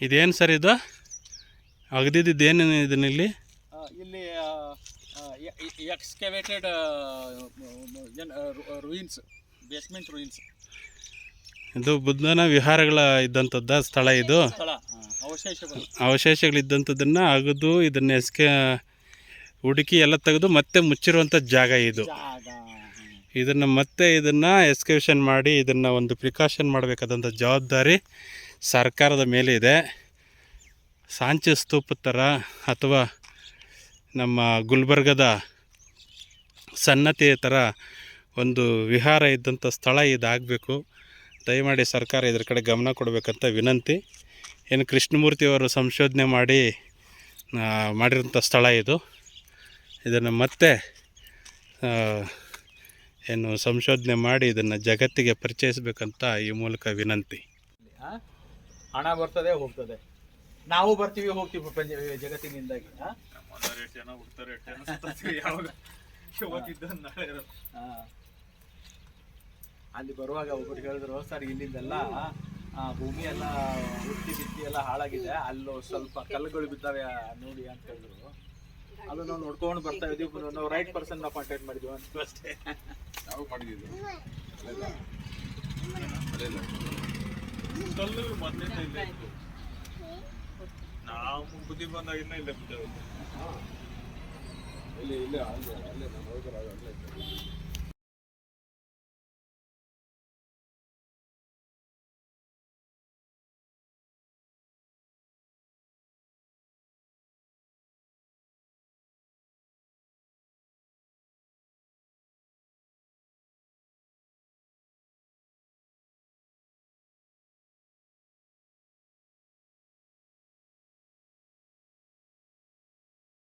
ಇದೇನು ಸರ್ ಇದು ಅಗದಿದ್ದೇನು ಇದನ್ನಿಲ್ಲಿ? ಇಲ್ಲಿ ಎಕ್ಸ್ಕವೇಟೆಡ್ ರೂಯಿನ್ಸ್, ಬೇಸ್ಮೆಂಟ್ ರೂಯಿನ್ಸ್. ಇದು ಬುದ್ಧನ ವಿಹಾರಗಳ ಇದ್ದಂಥದ್ದು ಸ್ಥಳ. ಇದು ಅವಶೇಷಗಳಿದ್ದಂಥದ್ದನ್ನು ಅಗದು ಇದನ್ನು ಹುಡುಕಿ ಎಲ್ಲ ತೆಗೆದು ಮತ್ತೆ ಮುಚ್ಚಿರುವಂಥ ಜಾಗ ಇದು. ಇದನ್ನು ಮತ್ತೆ ಇದನ್ನು ಎಕ್ಸ್ಕವೇಷನ್ ಮಾಡಿ ಇದನ್ನು ಒಂದು ಪ್ರಿಕಾಷನ್ ಮಾಡಬೇಕಾದಂಥ ಜವಾಬ್ದಾರಿ ಸರ್ಕಾರದ ಮೇಲೆ ಇದೆ. ಸಾಂಚಿ ಸ್ತೂಪ ಥರ ಅಥವಾ ನಮ್ಮ ಗುಲ್ಬರ್ಗದ ಸನ್ನತಿಯ ಥರ ಒಂದು ವಿಹಾರ ಇದ್ದಂಥ ಸ್ಥಳ ಇದಾಗಬೇಕು. ದಯಮಾಡಿ ಸರ್ಕಾರ ಇದರ ಕಡೆ ಗಮನ ಕೊಡಬೇಕಂತ ವಿನಂತಿ. ಏನು ಕೃಷ್ಣಮೂರ್ತಿಯವರು ಸಂಶೋಧನೆ ಮಾಡಿರೋಂಥ ಸ್ಥಳ ಇದು. ಇದನ್ನು ಮತ್ತೆ ಏನು ಸಂಶೋಧನೆ ಮಾಡಿ ಇದನ್ನು ಜಗತ್ತಿಗೆ ಪರಿಚಯಿಸಬೇಕಂತ ಈ ಮೂಲಕ ವಿನಂತಿ. ಹಣ ಬರ್ತದೆ ಹೋಗ್ತದೆ, ನಾವು ಬರ್ತೀವಿ ಹೋಗ್ತೀವಿ ಜಗತ್ತಿನಿಂದಾಗಿ. ಅಲ್ಲಿ ಬರುವಾಗ ಒಬ್ಬರು ಹೇಳಿದ್ರು, ಸರ್ ಇಲ್ಲಿಂದೆಲ್ಲ ಭೂಮಿ ಎಲ್ಲ ಹುಟ್ಟಿ ಬಿತ್ತಿ ಎಲ್ಲ ಹಾಳಾಗಿದೆ, ಅಲ್ಲೂ ಸ್ವಲ್ಪ ಕಲ್ಲುಗಳು ಬಿದ್ದಾವೆ ನೋಡಿ ಅಂತ ಹೇಳಿದ್ರು. ಅದು ನಾವು ನೋಡ್ಕೊಂಡು ಬರ್ತಾ ಇದೀವಿ. ನಾವು ರೈಟ್ ಪರ್ಸನ್ ನಾವು ಕಾಂಟ್ಯಾಕ್ಟ್ ಮಾಡಿದ್ವಿ ಅಂತ ಅಷ್ಟೇ. ನಾವು ಮಾಡಿದ್ವಿ ಕಲ್ಲು ಮೊದಲಿಂದ ಇಲ್ಲೇ ಇತ್ತು. ನಾವು ಬುದ್ಧಿ ಬಂದಾಗಿಂದ ಇಲ್ಲೇ ಬಿದ್ದೇವೆ. ಇಲ್ಲೇ ಅಲ್ಲೇ ನಮ್ಮ ಹೋಗೋದು ಅಲ್ಲೇ